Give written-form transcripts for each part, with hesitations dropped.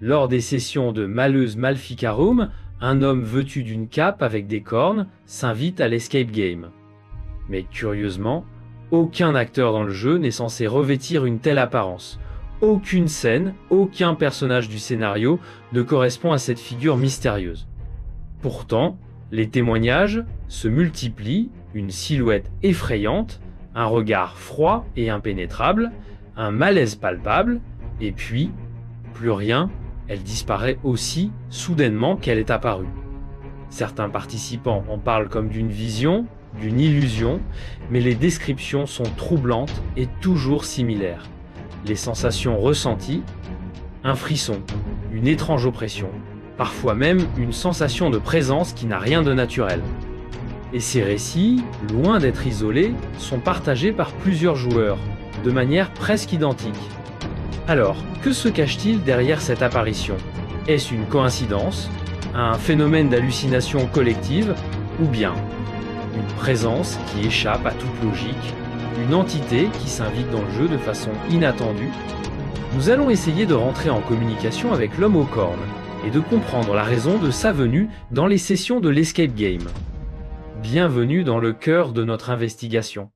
Lors des sessions de Malleus Maleficarum, un homme vêtu d'une cape avec des cornes s'invite à l'escape game. Mais curieusement, aucun acteur dans le jeu n'est censé revêtir une telle apparence. Aucune scène, aucun personnage du scénario ne correspond à cette figure mystérieuse. Pourtant, les témoignages se multiplient, une silhouette effrayante, un regard froid et impénétrable, un malaise palpable, et puis, plus rien, elle disparaît aussi soudainement qu'elle est apparue. Certains participants en parlent comme d'une vision, d'une illusion, mais les descriptions sont troublantes et toujours similaires. Les sensations ressenties, un frisson, une étrange oppression, parfois même une sensation de présence qui n'a rien de naturel. Et ces récits, loin d'être isolés, sont partagés par plusieurs joueurs, de manière presque identique. Alors, que se cache-t-il derrière cette apparition? Est-ce une coïncidence, un phénomène d'hallucination collective, ou bien une présence qui échappe à toute logique, une entité qui s'invite dans le jeu de façon inattendue? Nous allons essayer de rentrer en communication avec l'homme aux cornes et de comprendre la raison de sa venue dans les sessions de l'escape game. Bienvenue dans le cœur de notre investigation.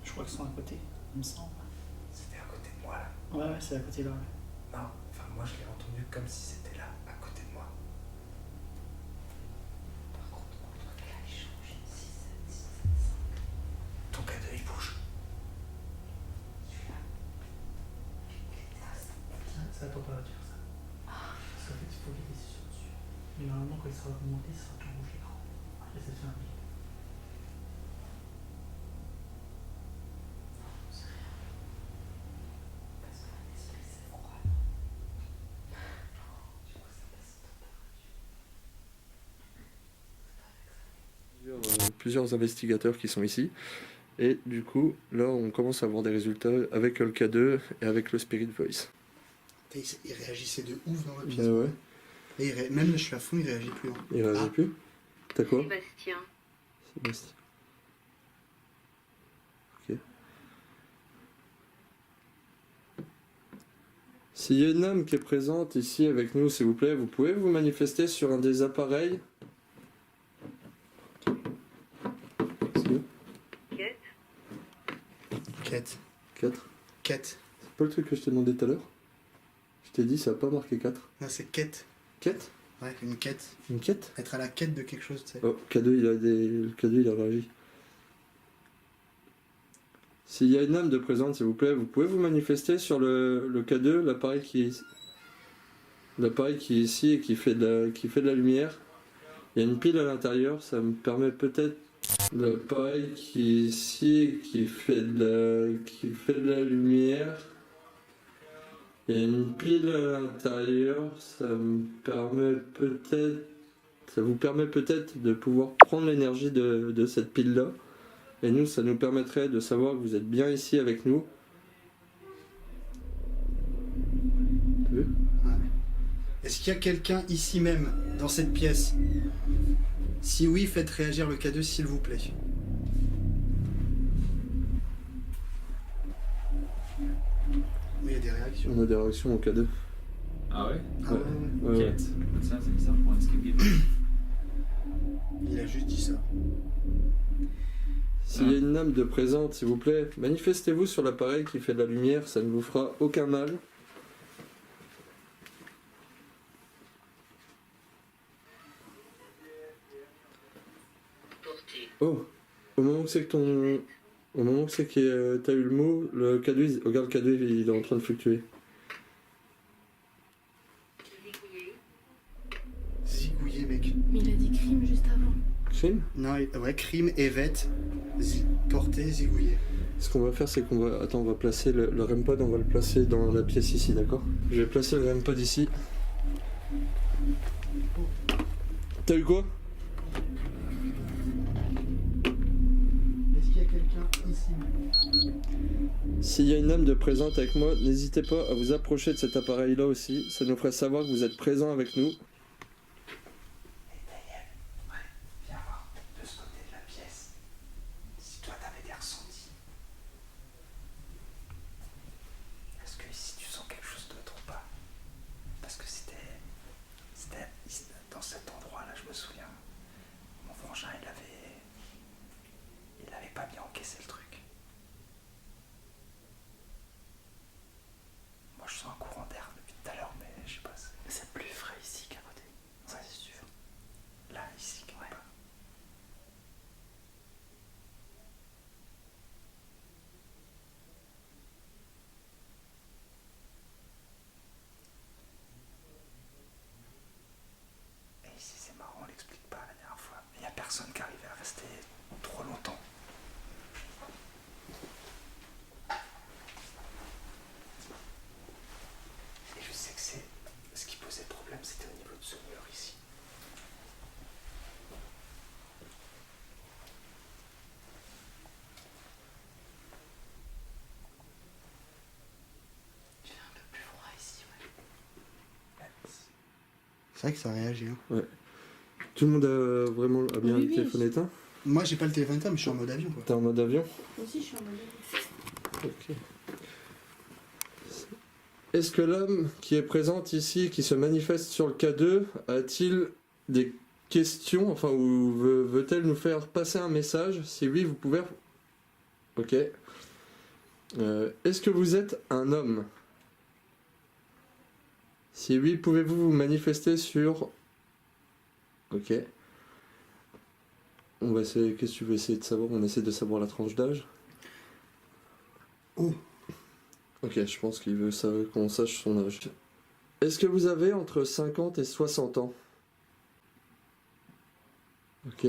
Je crois qu'ils sont à côté, il me semble. C'était à côté de moi là. Ouais, c'est à côté là. Ouais. Non, enfin moi je l'ai entendu comme si c'était là, à côté de moi. Par contre, mon truc là il change. 6, 7, 6, 7, 5. Ton cadeau il bouge. Celui-là. C'est la température ça. Parce qu'en fait il faut vider sur dessus. Mais normalement quand il sera augmenté, ça sera tout rouge l'écran. Et c'est fermé. C'est rien. Parce que mon esprit c'est froid. Du coup ça passe température. Plusieurs investigateurs qui sont ici. Et du coup, là, on commence à avoir des résultats avec le K2 et avec le Spirit Voice. Il réagissait de ouf dans la pièce. Bah ouais, Et même là, je suis à fond, il réagit plus. Hein. il réagit plus. T'as quoi? Sébastien. Sébastien. Ok. S'il y a une âme qui est présente ici avec nous, s'il vous plaît, vous pouvez vous manifester sur un des appareils. Quête. 4. Quête. C'est pas le truc que je t'ai demandé tout à l'heure? Je t'ai dit, ça a pas marqué 4. Non, c'est quête. Quête? Ouais, une quête. Une quête? Être à la quête de quelque chose, tu sais. Oh, K2, le K2, il a réagi. S'il y a une âme de présente, s'il vous plaît, vous pouvez vous manifester sur le K2, l'appareil qui est ici et qui fait de la lumière. Il y a une pile à l'intérieur, ça me permet peut-être. L'appareil qui est ici et qui fait de la lumière. Il y a une pile à l'intérieur, ça vous permet peut-être de pouvoir prendre l'énergie de cette pile-là. Et nous, ça nous permettrait de savoir que vous êtes bien ici avec nous. T'as vu? Ouais. Est-ce qu'il y a quelqu'un ici même, dans cette pièce? Si oui, faites réagir le K2 s'il vous plaît. Mais il y a des réactions. On a des réactions au K2. Ah ouais? Ah ouais, ouais. Ouais. Quête. Ça, c'est bizarre pour un escape game. Il a juste dit ça. S'il y a une âme de présente, s'il vous plaît, manifestez-vous sur l'appareil qui fait de la lumière, ça ne vous fera aucun mal. Oh, au moment où c'est que t'as eu le mot, le K2, regarde le K2, il est en train de fluctuer. Zigouillé, mec. Mais il a dit crime juste avant. Crime? Non, ouais, crime, évête, porté, zigouillé. Ce qu'on va faire, c'est qu'on va... Attends, on va placer le REM-pod, on va le placer dans la pièce ici, d'accord? Je vais placer le REM-pod ici. T'as eu quoi? Est-ce qu'il y a quelqu'un ici? S'il y a une âme de présente avec moi, n'hésitez pas à vous approcher de cet appareil-là aussi. Ça nous ferait savoir que vous êtes présent avec nous. Viens voir de ce côté de la pièce. Si toi t'avais des ressentis. Est-ce que ici tu sens quelque chose d'autre ou pas? Parce que c'était dans cet endroit-là, je me souviens. Mon frangin, il avait pas bien encaissé le truc. Moi, je sens un courant d'air depuis tout à l'heure, mais je sais pas. C'est plus frais ici qu'à côté. Ça, c'est sûr. Là, ici, quelque part. Et ici, c'est marrant, on l'explique pas la dernière fois. Il n'y a personne qui arrivait à rester trop longtemps. Et je sais que ce qui posait problème, c'était au niveau de ce mur ici. Il fait un peu plus froid ici, ouais. C'est vrai que ça réagit. Hein. Tout le monde a bien Oui, le oui, téléphone éteint? Moi, j'ai pas le téléphone éteint, mais je suis en mode avion, quoi. T'es en mode avion? Moi aussi, je suis en mode. Ok. Est-ce que l'homme qui est présente ici, qui se manifeste sur le K2, a-t-il des questions, enfin, ou veut-elle nous faire passer un message? Si oui, vous pouvez... Ok. Est-ce que vous êtes un homme? Si oui, pouvez-vous vous manifester sur... Ok. On va essayer... Qu'est-ce que tu veux essayer de savoir? On essaie de savoir la tranche d'âge. Oh. Ok, je pense qu'il veut qu'on sache son âge. Est-ce que vous avez entre 50 et 60 ans? Ok.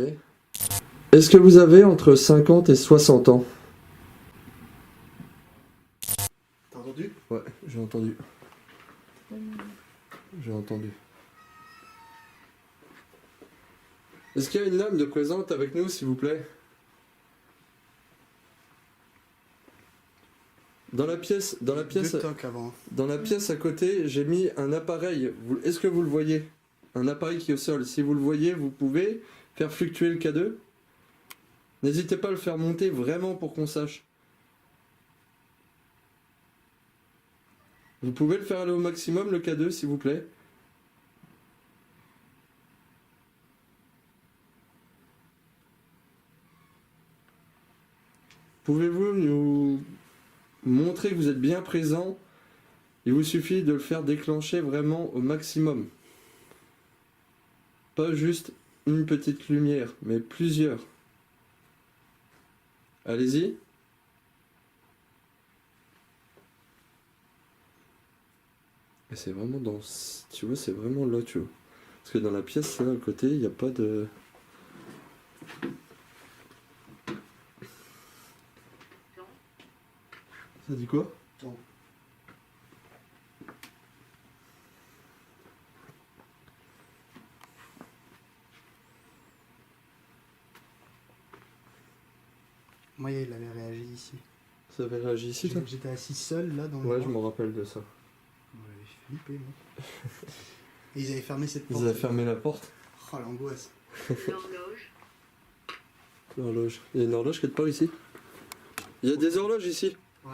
Est-ce que vous avez entre 50 et 60 ans? T'as entendu? Ouais, j'ai entendu. J'ai entendu. Est-ce qu'il y a une âme de présente avec nous, s'il vous plaît? Dans la pièce Deux tocs avant. Dans la pièce à côté, j'ai mis un appareil. Est-ce que vous le voyez? Un appareil qui est au sol. Si vous le voyez, vous pouvez faire fluctuer le K2. N'hésitez pas à le faire monter vraiment pour qu'on sache. Vous pouvez le faire aller au maximum, le K2, s'il vous plaît. Pouvez-vous nous montrer que vous êtes bien présent? Il vous suffit de le faire déclencher vraiment au maximum. Pas juste une petite lumière, mais plusieurs. Allez-y. Et c'est vraiment dans... Tu vois, c'est vraiment là, tu vois. Parce que dans la pièce, là, à côté, il n'y a pas de... Ça dit quoi? Attends. Moi, il avait réagi ici. Ça avait réagi ici, toi? J'étais assis seul là dans le Ouais, coin. je me rappelle de ça. Ouais, j'ai flippé, moi. Et ils avaient fermé cette porte. Ils avaient fermé la porte. Oh, l'angoisse. L'horloge. L'horloge. Il y a une horloge quelque part ici? Il y a des horloges ici. Ouais.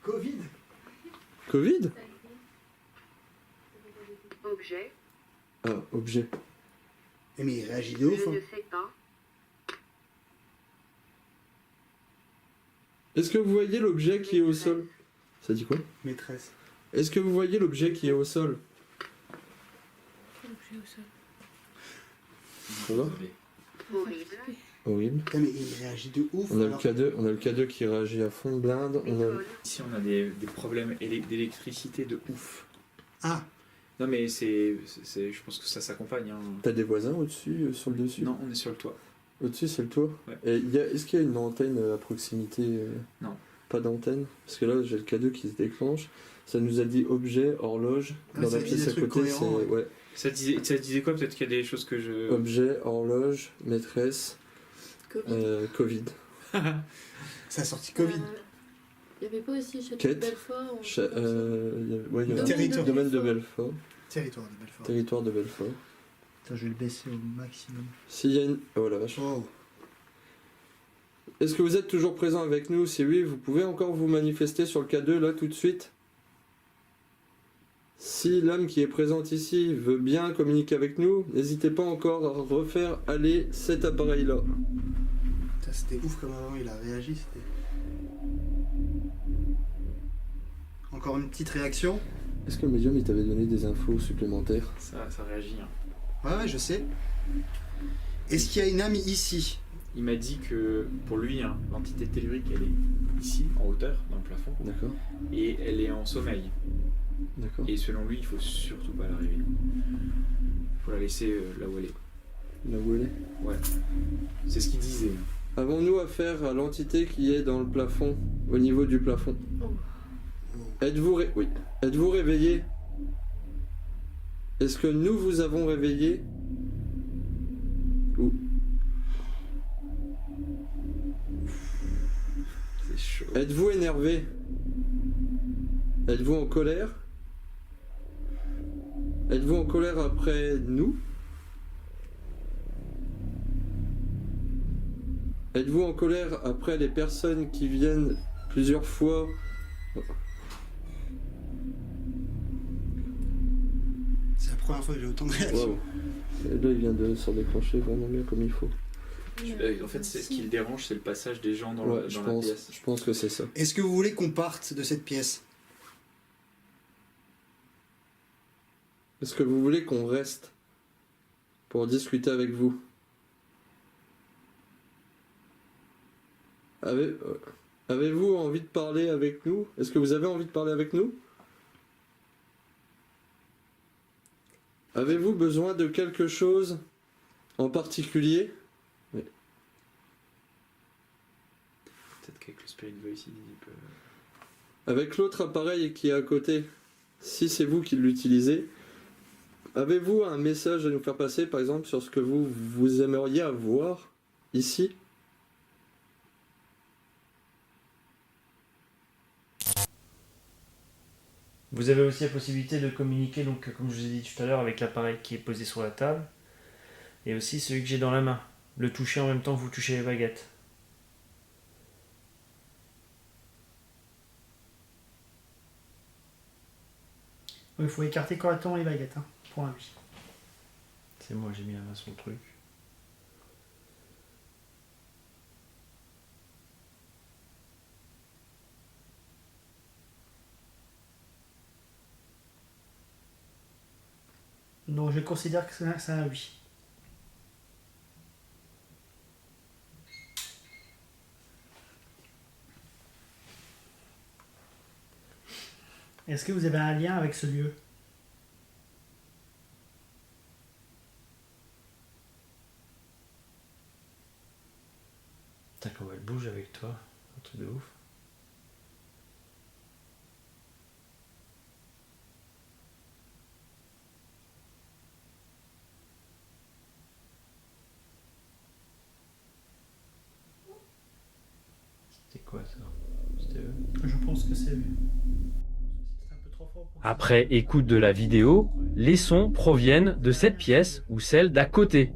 Covid. Covid? Objet. Ah, objet. Eh, mais il réagit de ouf. Je Hein. ne sais pas. Est-ce que vous voyez l'objet qui est au sol? Ça dit quoi? Maîtresse. Est-ce que vous voyez l'objet qui est au sol? Objet au sol. Ça va? Horrible. Horrible. Eh, mais il réagit de ouf. On a le alors. K2, on a le K2 qui réagit à fond de blinde. On a... École. Ici, on a des problèmes d'électricité de ouf. Ah, Non, mais je pense que ça s'accompagne. Hein. T'as des voisins au-dessus, sur le dessus? Non, on est sur le toit. Au-dessus, c'est le toit? Ouais. Et est-ce qu'il y a une antenne à proximité? Non. Pas d'antenne? Parce que là, j'ai le K2 qui se déclenche. Ça nous a dit objet, horloge. Ah, Dans ça la dit pièce des à trucs côté, c'est... cohérents, Ouais. Ça disait quoi? Peut-être qu'il y a des choses que je... Objet, horloge, maîtresse, Covid. Covid. ça a sorti Covid. Il n'y avait pas aussi Château de Quête. Belfort ou Ouais, il y a Territoire. domaine de Belfort. Territoire de Belfort. Territoire de Belfort. Attends, je vais le baisser au maximum. S'il y a une... Oh la vache. Oh. Est-ce que vous êtes toujours présent avec nous? Si oui, vous pouvez encore vous manifester sur le K2 là tout de suite. Si l'âme qui est présente ici veut bien communiquer avec nous, n'hésitez pas encore à refaire aller cet appareil là. Putain, c'était ouf comme avant, il a réagi. C'était... Encore une petite réaction. Est-ce que le médium il t'avait donné des infos supplémentaires? Ça réagit. Hein. Ouais, je sais. Est-ce qu'il y a une âme ici? Il m'a dit que pour lui, hein, l'entité tellurique, elle est ici, en hauteur, dans le plafond, D'accord, et elle est en sommeil. d'accord. Et selon lui, il faut surtout pas la réveiller. Il faut la laisser là où elle est. Là où elle est. Ouais. C'est ce qu'il disait. Avons-nous affaire à l'entité qui est dans le plafond, au niveau du plafond? Êtes-vous oui. Êtes-vous réveillé? Est-ce que nous vous avons réveillé? Ou C'est chaud. êtes-vous énervé? Êtes-vous en colère? Êtes-vous en colère après nous? Êtes-vous en colère après les personnes qui viennent plusieurs fois? C'est la première fois que j'ai autant de réactions. Waouh. Et là, il vient de se déclencher vraiment bien comme il faut. En fait, c'est ce qui le dérange, c'est le passage des gens dans, Ouais, dans je la pense, pièce. je pense que c'est ça. Est-ce que vous voulez qu'on parte de cette pièce? Est-ce que vous voulez qu'on reste pour discuter avec vous? Avez-vous envie de parler avec nous? Est-ce que vous avez envie de parler avec nous? Avez-vous besoin de quelque chose en particulier? Peut-être qu'avec le Spirit Voice, il peut... Avec l'autre appareil qui est à côté, si c'est vous qui l'utilisez, avez-vous un message à nous faire passer, par exemple, sur ce que vous aimeriez avoir ici? Vous avez aussi la possibilité de communiquer, donc, comme je vous ai dit tout à l'heure, avec l'appareil qui est posé sur la table, et aussi celui que j'ai dans la main. Le toucher en même temps que vous touchez les baguettes. Il faut écarter correctement les baguettes, hein, pour un lui. C'est moi, j'ai mis la main sur le truc. Donc je considère que c'est un oui. Est-ce que vous avez un lien avec ce lieu? Putain, comment elle bouge avec toi, un truc de ouf. C'était quoi ça? C'était eux? Je pense que c'est eux. C'est un peu trop fort pour ça. Après écoute de la vidéo, les sons proviennent de cette pièce ou celle d'à côté.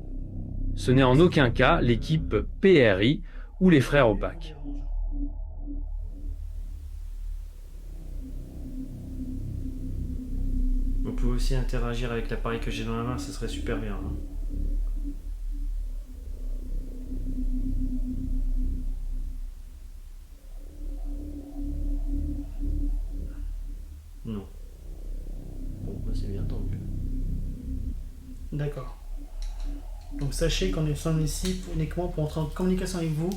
Ce n'est en aucun cas l'équipe PRI ou les frères Opaques. Vous pouvez aussi interagir avec l'appareil que j'ai dans la main, ça serait super bien. Hein. Non. Bon, bah c'est bien, tant mieux. D'accord. Donc sachez qu'on est sommes ici uniquement pour entrer en communication avec vous,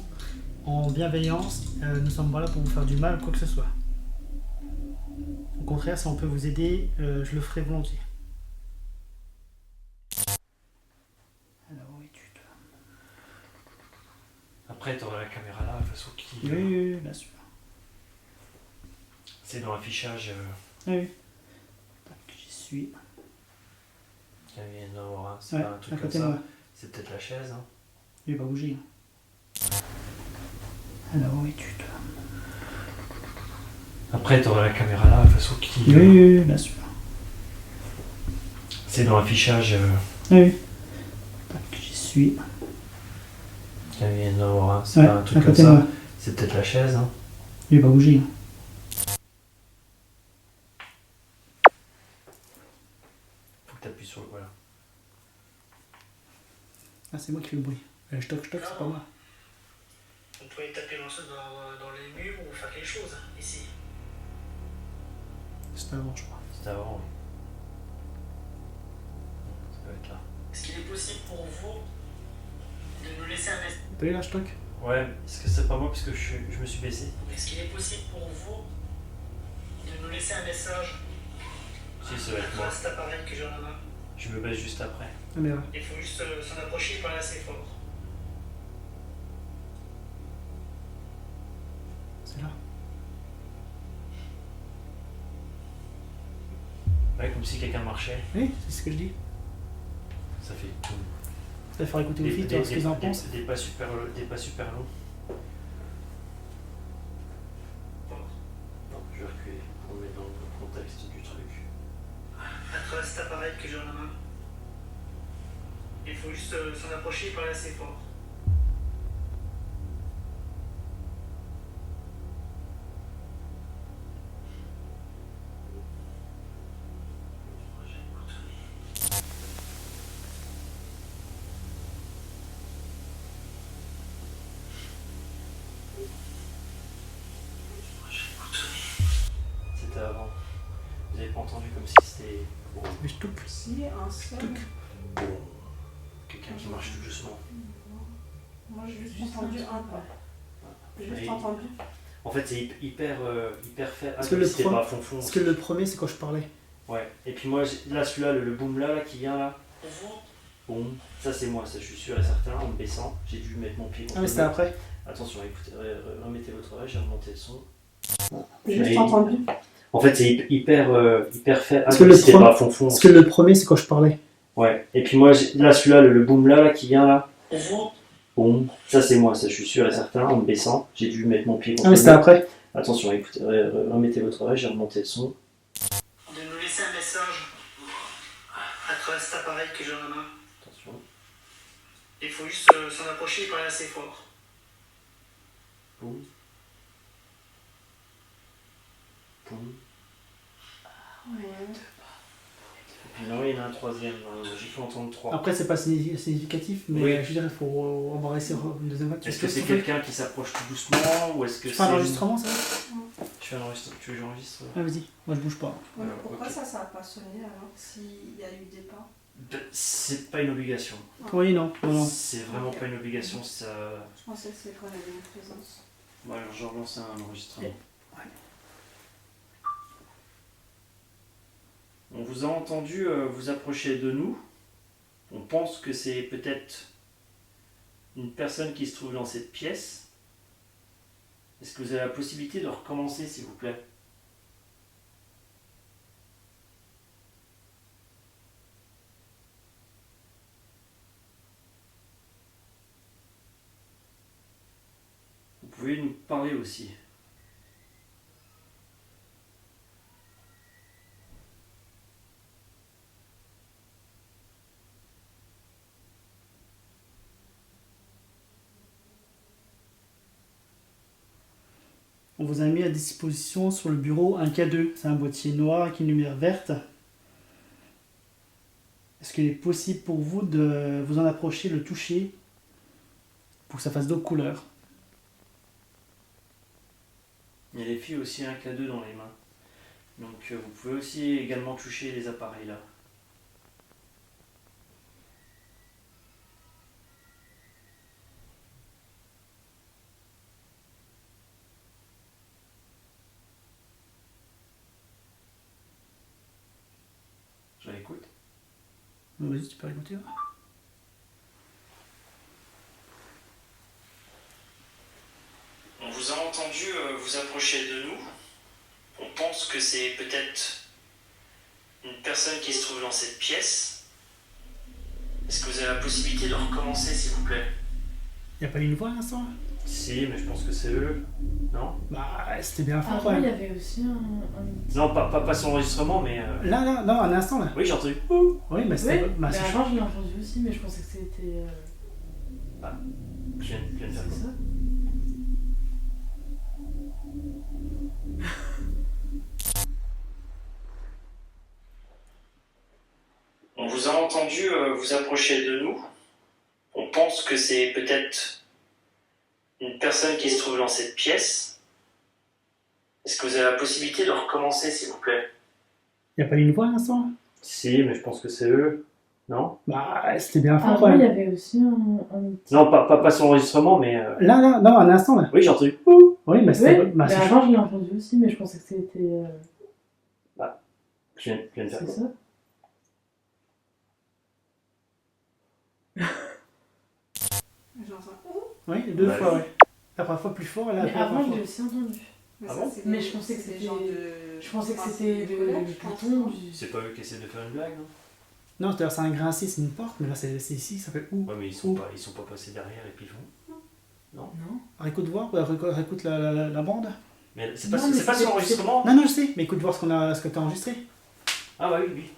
en bienveillance. Nous ne sommes pas là pour vous faire du mal, quoi que ce soit. Au contraire, si on peut vous aider, je le ferai volontiers. Alors, où es-tu, toi? Après, tu auras la caméra là, face au qui. Oui, oui, oui, bien sûr. C'est dans l'affichage. Oui, oui. Tac, j'y suis. Il y en a un, c'est Ouais, pas un à truc comme côté de ça. moi. C'est peut-être la chaise. Hein. Il va pas bouger. Alors, où es-tu, toi? Après, tu auras la caméra là, face au qui. Oui, oui, oui, bien sûr. C'est dans l'affichage. Oui, oui. Tac, j'y suis. Il y en a un, c'est Ouais, pas un à truc comme côté de ça. moi. C'est peut-être la chaise. Hein. Il va pas bouger. Faut que tu appuies sur le. Voilà. Ah, c'est moi qui fais le bruit. Je toc, c'est pas moi. Vous pouvez taper dans les murs ou faire quelque chose, hein, ici. C'était avant, je crois. C'était avant, oui. Ça peut être là. Est-ce qu'il est possible pour vous de nous laisser un message? T'as vu là, je toc? Ouais, est-ce que c'est pas moi parce que je me suis baissé? Est-ce qu'il est possible pour vous de nous laisser un message Si, ça va être moi. à cet appareil que j'ai dans la main? Je me baisse juste après. Ah, mais là. Il faut juste s'en approcher et parler assez fort. C'est là. Ouais, comme si quelqu'un marchait. Oui, c'est ce que je dis. Ça fait tout. Ça va faire écouter aux filles, voir ce qu'ils en pensent. Des pas super longs. Non, je vais reculer pour mettre dans le contexte du truc. À travers cet appareil que j'ai dans la main. Il faut juste s'en approcher et parler assez fort. C'était avant. Vous avez pas entendu comme si c'était. Oh, Mais je toc. Si, un seul. quelqu'un qui marche tout doucement. Moi, j'ai juste entendu un pas. J'ai juste Et- entendu. En fait, c'est hyper fait. Parce que le c'était pro- pas fond. Parce que le premier, c'est quand je parlais. Ouais. Et puis moi, là, celui-là, le boom là, qui vient là. Boum. Ça, c'est moi, ça, je suis sûr et certain. En me baissant, j'ai dû mettre mon pied contre Ah, mais le c'était mur. après. Attention, écoutez, remettez votre oreille, j'ai remonté le son. J'ai juste entendu. En fait, c'est hyper fait. Parce que le c'était premier- pas fond. Parce que le premier, c'est quand je parlais. Ouais. Et puis moi, là, celui-là, le boom là, qui vient là. Boum. Ça, c'est moi, ça, je suis sûr et certain. En me baissant, j'ai dû mettre mon pied contre Ah, mais le c'était mur. après. Attention, écoutez, remettez votre oreille, j'ai remonté le son. De nous laisser un message à travers cet appareil que j'ai dans la main. Attention. Il faut juste s'en approcher et parler assez fort. Boum. Boum. Ouais. Et puis non, il y en a un troisième. J'ai fait entendre trois. Après, c'est pas significatif, mais Oui. je veux dire, il faut embrasser une deuxième fois. Est-ce que c'est quelqu'un qui s'approche tout doucement ou est-ce que Tu c'est. fais un enregistrement, ça va? Tu fais un enregistrement. Tu veux que j'enregistre? Ah, vas-y, moi je bouge pas. Ouais, Alors, pourquoi ok. ça n'a pas sonné alors s'il y a eu des pas? C'est pas une obligation. Oui, non, non. C'est vraiment pas une obligation. Ça. Je pensais que c'est quand il y avait une présence. Bon, alors je relance un enregistrement. On vous a entendu vous approcher de nous. On pense que c'est peut-être une personne qui se trouve dans cette pièce. Est-ce que vous avez la possibilité de recommencer, s'il vous plaît? Vous pouvez nous parler aussi. On vous a mis à disposition sur le bureau un K2. C'est un boîtier noir avec une lumière verte. Est-ce qu'il est possible pour vous de vous en approcher, le toucher, pour que ça fasse d'autres couleurs? Il y a les filles aussi un K2 dans les mains. Donc vous pouvez aussi également toucher les appareils là. Je l'écoute. Vas-y, tu peux écouter. On vous a entendu vous approcher de nous. On pense que c'est peut-être une personne qui se trouve dans cette pièce. Est-ce que vous avez la possibilité de recommencer, s'il vous plaît? Y a pas eu une voix à l'instant là? Si, mais je pense que c'est eux. Non? Bah, c'était bien fort quand Avant, il y même. avait aussi un... Non, pas son enregistrement, mais. Là, non, un instant là. Oui, j'ai entendu. Oui, mais c'était. Oui, Bah, mais c'est avant, je l'ai entendu aussi, mais je pensais que c'était... Je viens de faire C'est ça. ça? On vous a entendu vous approcher de nous. On pense que c'est peut-être une personne qui se trouve dans cette pièce. Est-ce que vous avez la possibilité de recommencer, s'il vous plaît? Y a pas eu une voix à l'instant là? Si, mais je pense que c'est eux. Non? Bah, c'était bien fort quand Avant, il y même. avait aussi un... Non, pas son enregistrement, mais. Là, non, un instant là. Oui, j'ai entendu. Oui, mais c'était. Oui, Bah, mais c'est avant, je l'ai entendu aussi, mais je pensais que c'était... Je viens de faire C'est ça. ça? J'entends. Oui, deux Bah, fois, oui. ouais. La première fois plus fort et la Mais première avant, fois. je l'ai aussi entendu. Ah bon? Mais je pensais que c'était... Je pensais que c'était le bouton du... C'est pas eux qui essaient de faire une blague, non? Non, c'est-à-dire c'est un grincé, c'est une porte, mais là c'est ici, ça fait où? Ouais, mais ils sont pas passés derrière et puis ils font. Non. Réécoute voir, réécoute la bande. Mais c'est Non, pas, mais c'est pas c'était- son enregistrement? Non, je sais, mais écoute voir ce que t'as enregistré. Ah, bah oui, oui.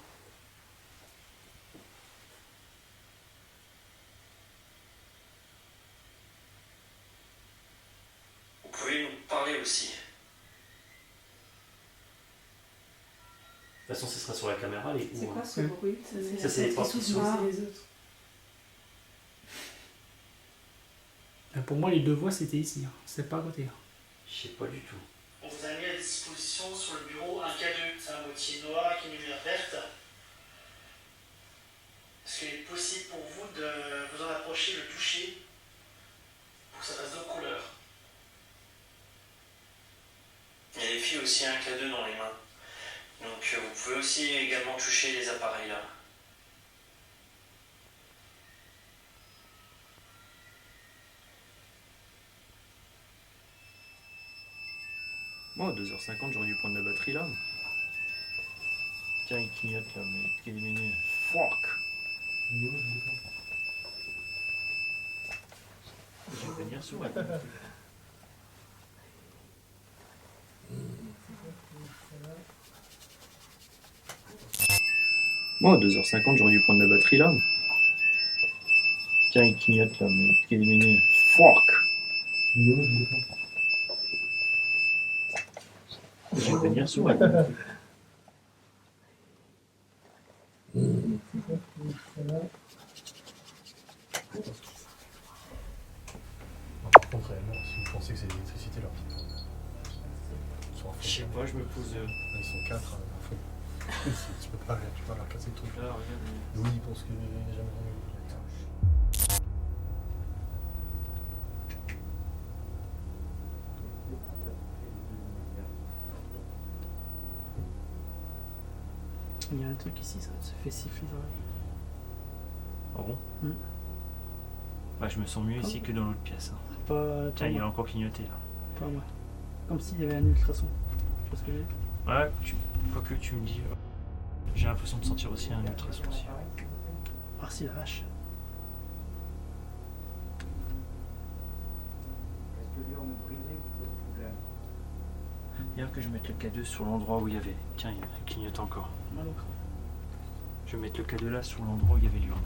Vous pouvez nous parler aussi. De toute façon, ce sera sur la caméra, les C'est coups. quoi ce bruit? Ça, c'est les portes qui s'ouvrent. C'est les autres. Pour moi, les deux voix c'était ici, hein. C'est pas à côté. Hein. Je sais pas du tout. On vous a mis à disposition sur le bureau un K2. C'est un boîtier noir avec une lumière verte. Est-ce qu'il est possible pour vous de vous en approcher, le toucher, pour que ça fasse d'autres couleurs? Il y a les filles aussi un K2 dans les mains. Donc Donc vous pouvez aussi également toucher les appareils là. Moi, à 2h50, j'aurais dû prendre la batterie là. Tiens, il clignote là, mais quelle minute. Fuck! Je vais venir sur elle. Moi, à 2h50, j'aurais dû prendre la batterie là. Tiens, il clignote là, mais quelle minute. Fuck! Je vais venir sur elle. Par contre, réellement, si vous pensez que c'est l'électricité, là, ils sont à fond. Je sais pas, je me pose. Ils sont 4 à fond. Tu peux pas leur casser le truc. Là, regarde. Oui, il pense qu'il n'est jamais venu. Il y a un truc ici, ça se fait siffler dans l'oreille. Ah bon? Mm. Ouais, je me sens mieux ici que dans l'autre pièce. Hein. Pas Il a moi. encore clignoté là. Pas moi. Comme s'il y avait un ultrason. Tu vois ce que je veux dire? Ouais, quoique tu me dis. J'ai l'impression de sentir aussi un ultrason aussi. Ah si, la vache. Bien que je mette le K2 sur l'endroit où il y avait. Tiens, il clignote encore. Mal au crâne. Je vais mettre le K2 là sur l'endroit où il y avait l'urne.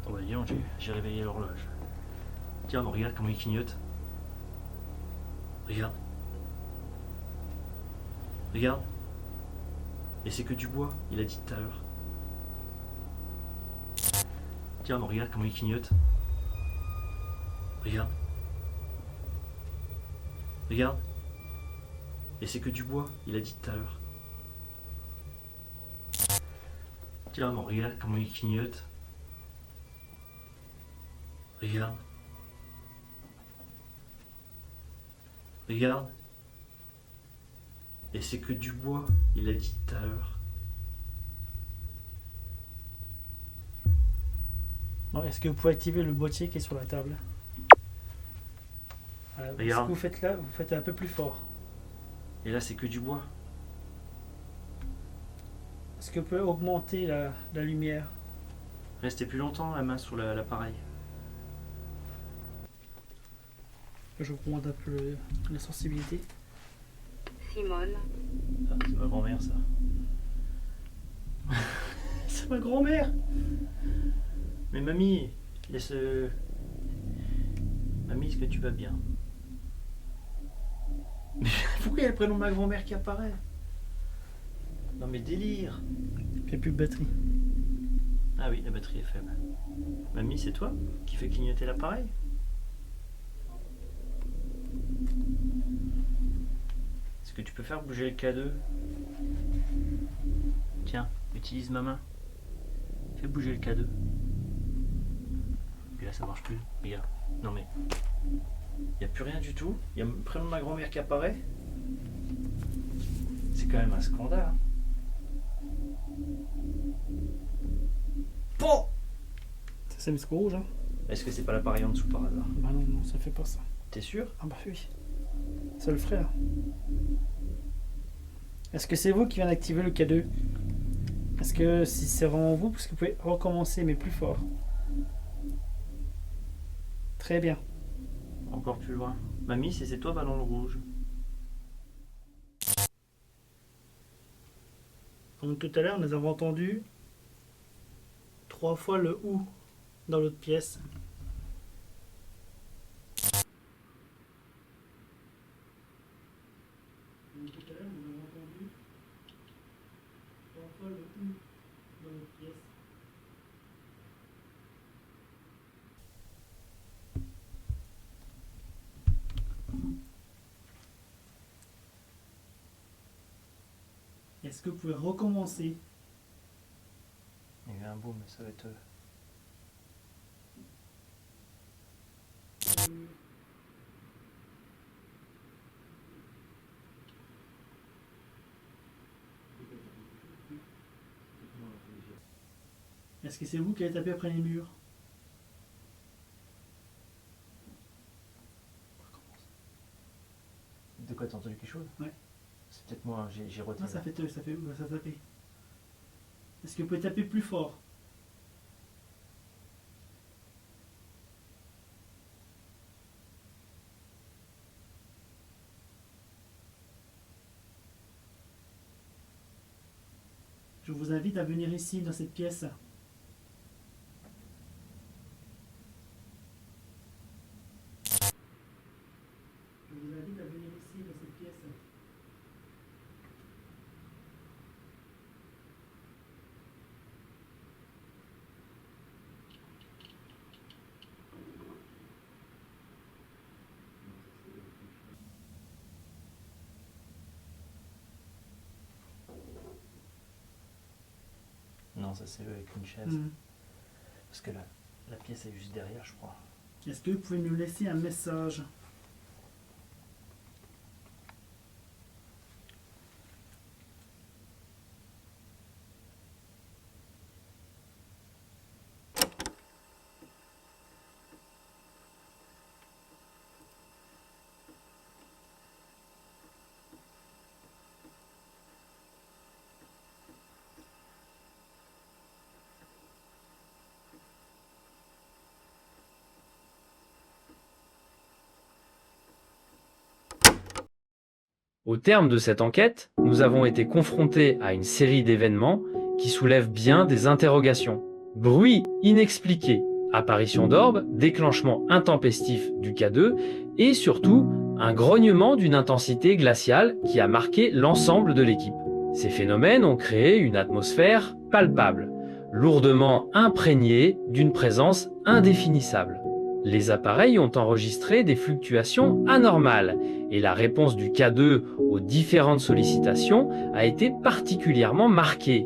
Oh bah dis donc, j'ai réveillé l'horloge. Tiens, regarde comment il clignote. Regarde. Regarde. Et c'est que du bois, il a dit tout à l'heure. Tiens, regarde comment il clignote. Regarde. Regarde. Et c'est que du bois, il a dit tout à l'heure. Tiens, regarde comment il clignote. Regarde. Regarde. Et c'est que du bois, il a dit tout à l'heure. Bon, est-ce que vous pouvez activer le boîtier qui est sur la table? Voilà, ce Regarde. que vous faites là, vous faites un peu plus fort. Et là, c'est que du bois. Est-ce que vous pouvez augmenter la lumière? Restez plus longtemps la main sur l'appareil. Je augmente un peu la sensibilité. Simone, Ah, c'est ma grand-mère ça. C'est ma grand-mère! Mais mamie, laisse. Mamie, est-ce que tu vas bien? Mais pourquoi il y a le prénom de ma grand-mère qui apparaît? Non mais délire! Il n'y a plus de batterie. Ah oui, la batterie est faible. Mamie, c'est toi qui fais clignoter l'appareil? Est-ce que tu peux faire bouger le K2? Tiens, utilise ma main. Fais bouger le K2. Puis là, ça marche plus. Regarde. Non mais. Il n'y a plus rien du tout. Il y a le prénom de ma grand-mère qui apparaît. C'est quand même un scandale. Hein. Bon! C'est Misco rouge, hein? Est-ce que c'est pas l'appareil en dessous par hasard? Bah non, non, ça fait pas ça. T'es sûr? Ah bah oui. C'est le frère. Est-ce que c'est vous qui vient d'activer le K2? Est-ce que si c'est vraiment vous, parce que vous pouvez recommencer mais plus fort. Très bien. Encore plus loin. Mamie, c'est toi ballon rouge. Comme tout à l'heure, nous avons entendu 3 fois le OU dans l'autre pièce. Comme tout à l'heure, nous avons entendu 3 fois le OU dans l'autre pièce. Est-ce que vous pouvez recommencer? Il y a eu un boom, ça va être. Est-ce que c'est vous qui avez tapé après les murs? De quoi, t'as entendu quelque chose? Ouais. C'est peut-être moi, j'ai retiré. Non, ça fait taper. Est-ce que vous pouvez taper plus fort? Je vous invite à venir ici, dans cette pièce. Je vous invite à venir ici, dans cette pièce. Non, ça c'est eux avec une chaise. Parce que la pièce est juste derrière, je crois. Est-ce que vous pouvez nous laisser un message? Au terme de cette enquête, nous avons été confrontés à une série d'événements qui soulèvent bien des interrogations. Bruit inexpliqué, apparition d'orbes, déclenchement intempestif du K2 et surtout un grognement d'une intensité glaciale qui a marqué l'ensemble de l'équipe. Ces phénomènes ont créé une atmosphère palpable, lourdement imprégnée d'une présence indéfinissable. Les appareils ont enregistré des fluctuations anormales et la réponse du K2 aux différentes sollicitations a été particulièrement marquée,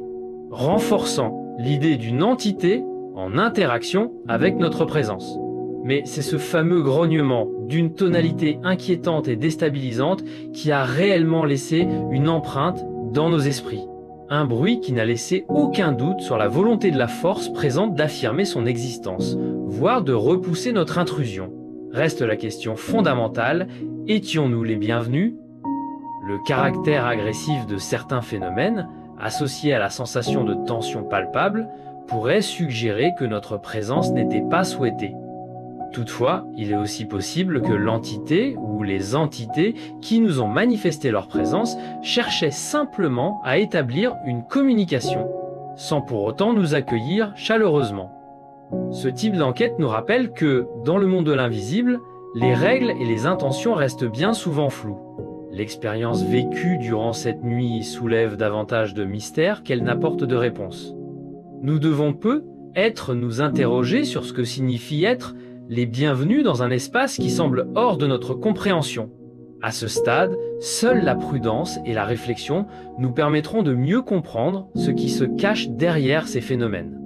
renforçant l'idée d'une entité en interaction avec notre présence. Mais c'est ce fameux grognement d'une tonalité inquiétante et déstabilisante qui a réellement laissé une empreinte dans nos esprits. Un bruit qui n'a laissé aucun doute sur la volonté de la force présente d'affirmer son existence, voire de repousser notre intrusion. Reste la question fondamentale, étions-nous les bienvenus? Le caractère agressif de certains phénomènes, associé à la sensation de tension palpable, pourrait suggérer que notre présence n'était pas souhaitée. Toutefois, il est aussi possible que l'entité ou les entités qui nous ont manifesté leur présence cherchaient simplement à établir une communication, sans pour autant nous accueillir chaleureusement. Ce type d'enquête nous rappelle que, dans le monde de l'invisible, les règles et les intentions restent bien souvent floues. L'expérience vécue durant cette nuit soulève davantage de mystères qu'elle n'apporte de réponse. Nous devons nous interroger sur ce que signifie être les bienvenus dans un espace qui semble hors de notre compréhension. À ce stade, seule la prudence et la réflexion nous permettront de mieux comprendre ce qui se cache derrière ces phénomènes.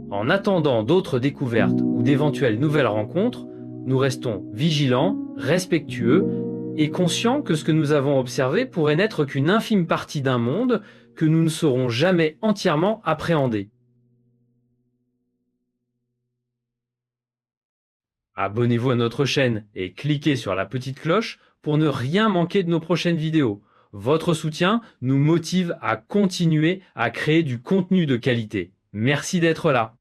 En attendant d'autres découvertes ou d'éventuelles nouvelles rencontres, nous restons vigilants, respectueux et conscients que ce que nous avons observé pourrait n'être qu'une infime partie d'un monde que nous ne saurons jamais entièrement appréhender. Abonnez-vous à notre chaîne et cliquez sur la petite cloche pour ne rien manquer de nos prochaines vidéos. Votre soutien nous motive à continuer à créer du contenu de qualité. Merci d'être là.